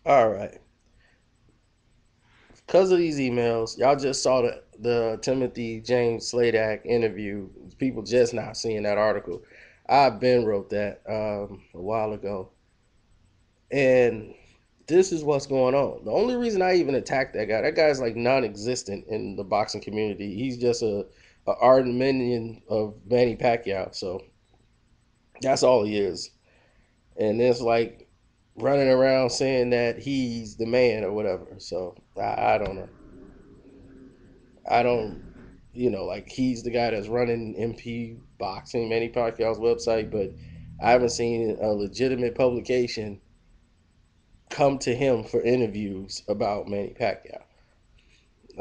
All right. Because of these emails, y'all just saw the Timothy James Sladak interview. People just not seeing that article. I've been wrote that a while ago. And this is what's going on. The only reason I even attacked that guy's like non-existent in the boxing community. He's just a ardent minion of Manny Pacquiao. So that's all he is. And it's like running around saying that he's the man or whatever. So I don't know. I don't, like he's the guy that's running MP Boxing, Manny Pacquiao's website, but I haven't seen a legitimate publication come to him for interviews about Manny Pacquiao.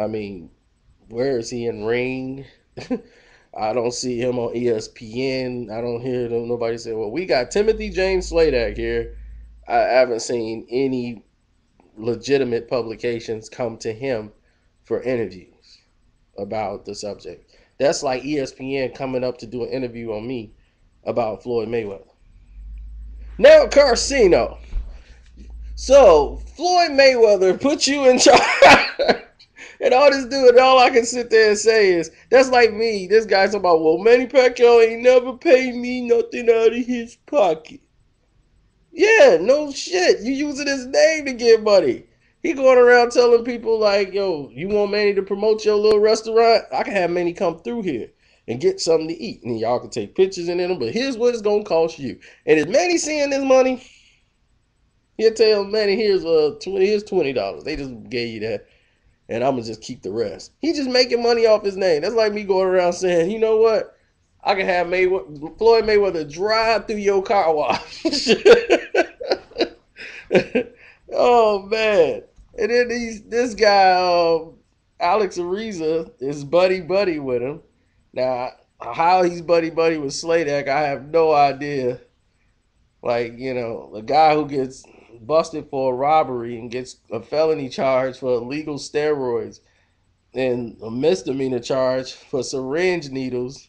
I mean, where is he in ring? I don't see him on ESPN. I don't hear them. Nobody say, "Well, we got Timothy James Sladak here." I haven't seen any legitimate publications come to him for interviews about the subject. That's like ESPN coming up to do an interview on me about Floyd Mayweather. Now, Carcino. So, Floyd Mayweather put you in charge. And all this dude, all I can sit there and say is, that's like me. This guy's talking about, well, Manny Pacquiao ain't never paid me nothing out of his pocket. Yeah, no shit. You using his name to get money. He going around telling people like, yo, you want Manny to promote your little restaurant? I can have Manny come through here and get something to eat. And y'all can take pictures in them, but here's what it's going to cost you. And is Manny seeing this money? He'll tell Manny, here's $20. They just gave you that. And I'm going to just keep the rest. He just making money off his name. That's like me going around saying, you know what? I can have Floyd Mayweather drive through your car wash. Oh man! And then this guy, Alex Ariza, is buddy with him. Now, how he's buddy with Sladak, I have no idea. Like the guy who gets busted for a robbery and gets a felony charge for illegal steroids and a misdemeanor charge for syringe needles,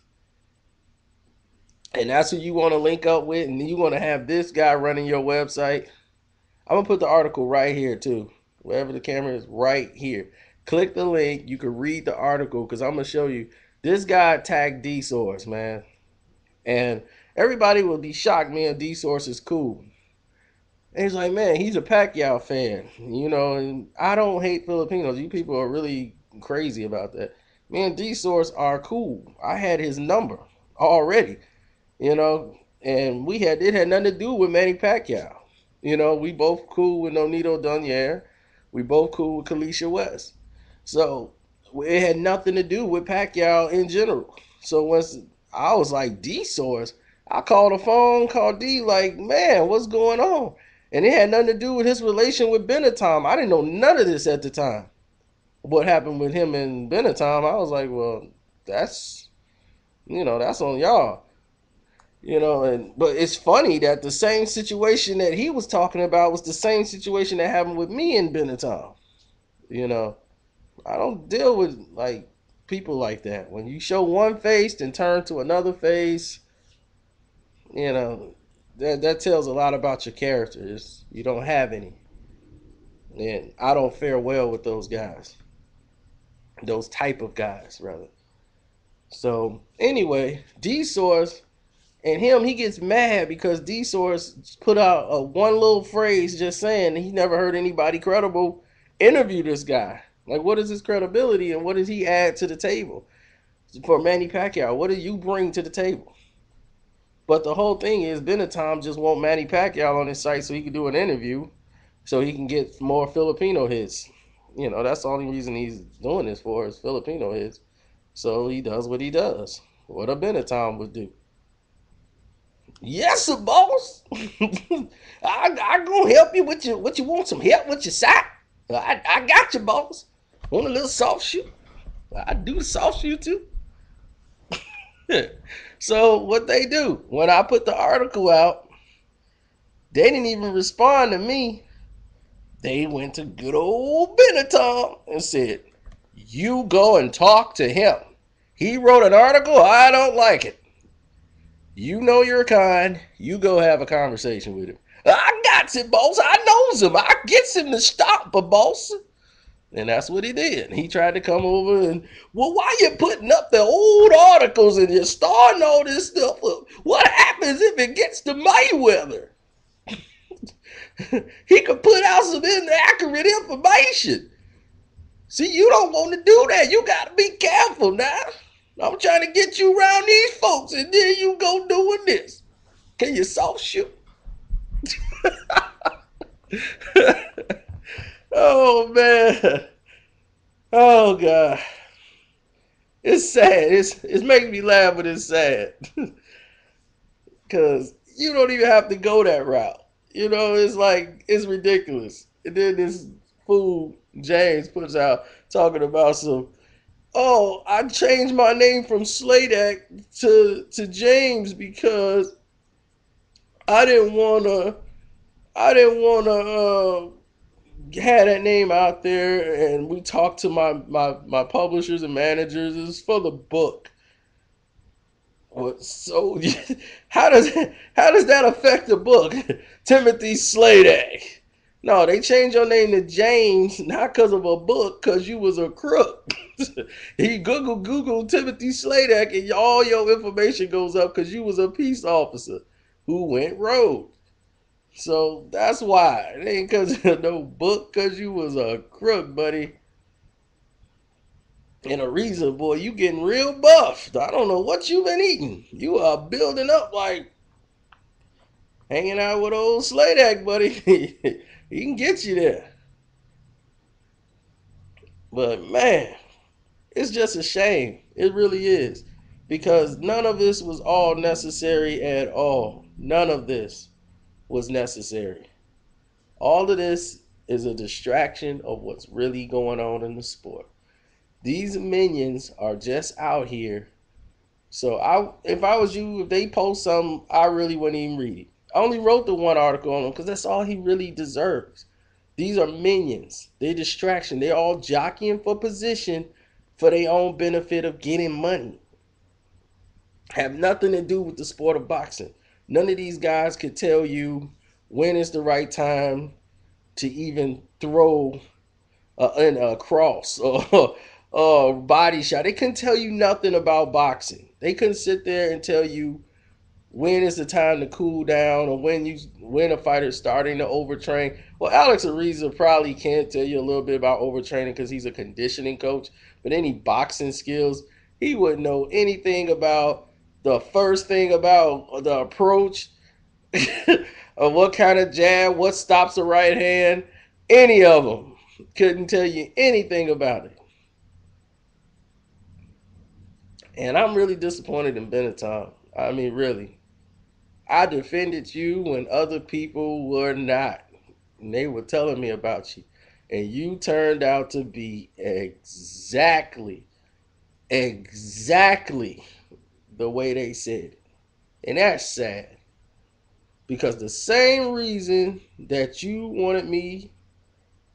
and that's who you want to link up with, and you want to have this guy running your website. I'm gonna put the article right here too. Wherever the camera is, right here. Click the link. You can read the article because I'm gonna show you. This guy tagged D Source, man, and everybody will be shocked. Man, D Source is cool. And he's like, man, he's a Pacquiao fan, and I don't hate Filipinos. You people are really crazy about that. Me and D Source are cool. I had his number already, and it had nothing to do with Manny Pacquiao. We both cool with Nonito Donier. We both cool with Kalisha West. So it had nothing to do with Pacquiao in general. So once I was like D Source, I called a phone, called D, like, man, what's going on? And it had nothing to do with his relation with Benatom. I didn't know none of this at the time. What happened with him and Benatom? I was like, well, that's on y'all. But it's funny that the same situation that he was talking about was the same situation that happened with me in Benetton. You know, I don't deal with like people like that. When you show one face and turn to another face, you know, that tells a lot about your characters. You don't have any, and I don't fare well with those guys. Those type of guys, rather. So anyway, D Source and he gets mad because D Source put out a one little phrase just saying he never heard anybody credible interview this guy. Like, what is his credibility and what does he add to the table for Manny Pacquiao? What do you bring to the table? But the whole thing is, Benatom just want Manny Pacquiao on his site so he can do an interview, so he can get more Filipino hits. That's the only reason he's doing this for is Filipino hits. So he does what he does. What a Benatom would do. Yes, sir, boss. I gonna help you with your what you want some help with your side. I got you, boss. Want a little soft shoe? I do the soft shoe too. So what they do when I put the article out, they didn't even respond to me. They went to good old Benatom and said, "You go and talk to him. He wrote an article. I don't like it. You know you're kind. You go have a conversation with him." I got it, boss. I knows him. I gets him to stop, but boss. And that's what he did. He tried to come over and, well, why you putting up the old articles and you're starting all this stuff up? What happens if it gets to Mayweather? He could put out some inaccurate information. See, you don't want to do that. You got to be careful now. I'm trying to get you around these folks, and then you go doing this. Can you soft shoot? Oh, man. Oh, God. It's sad. It's making me laugh, but it's sad. Because you don't even have to go that route. You know, it's like, it's ridiculous. And then this fool, James, puts out talking about some, oh, I changed my name from Sladak to James because I didn't wanna I didn't wanna had that name out there, and we talked to my publishers and managers. It's for the book. What so? How does that affect the book? Timothy Sladak. No, they changed your name to James not because of a book, because you was a crook. He Google Timothy Sladak, and all your information goes up because you was a peace officer who went rogue. So that's why. It ain't because of no book, because you was a crook, buddy. And Ariza, boy, you getting real buffed. I don't know what you been eating. You are building up like hanging out with old Sladak, buddy. He can get you there. But man, it's just a shame. It really is. Because none of this was all necessary at all. None of this was necessary. All of this is a distraction of what's really going on in the sport. These minions are just out here. So if I was you, if they post something, I really wouldn't even read it. I only wrote the one article on them because that's all he really deserves. These are minions. They're distraction. They're all jockeying for position for their own benefit of getting money. Have nothing to do with the sport of boxing. None of these guys could tell you when is the right time to even throw a cross or body shot. They couldn't tell you nothing about boxing. They couldn't sit there and tell you when is the time to cool down or when a fighter's starting to overtrain. Well, Alex Ariza probably can tell you a little bit about overtraining because he's a conditioning coach, but any boxing skills, he wouldn't know anything about the first thing about the approach, or what kind of jab, what stops the right hand, any of them. Couldn't tell you anything about it. And I'm really disappointed in Benetton. I mean, really. I defended you when other people were not. And they were telling me about you. And you turned out to be exactly the way they said it. And that's sad. Because the same reason that you wanted me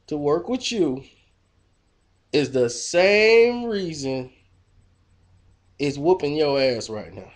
to work with you is the same reason it's whooping your ass right now.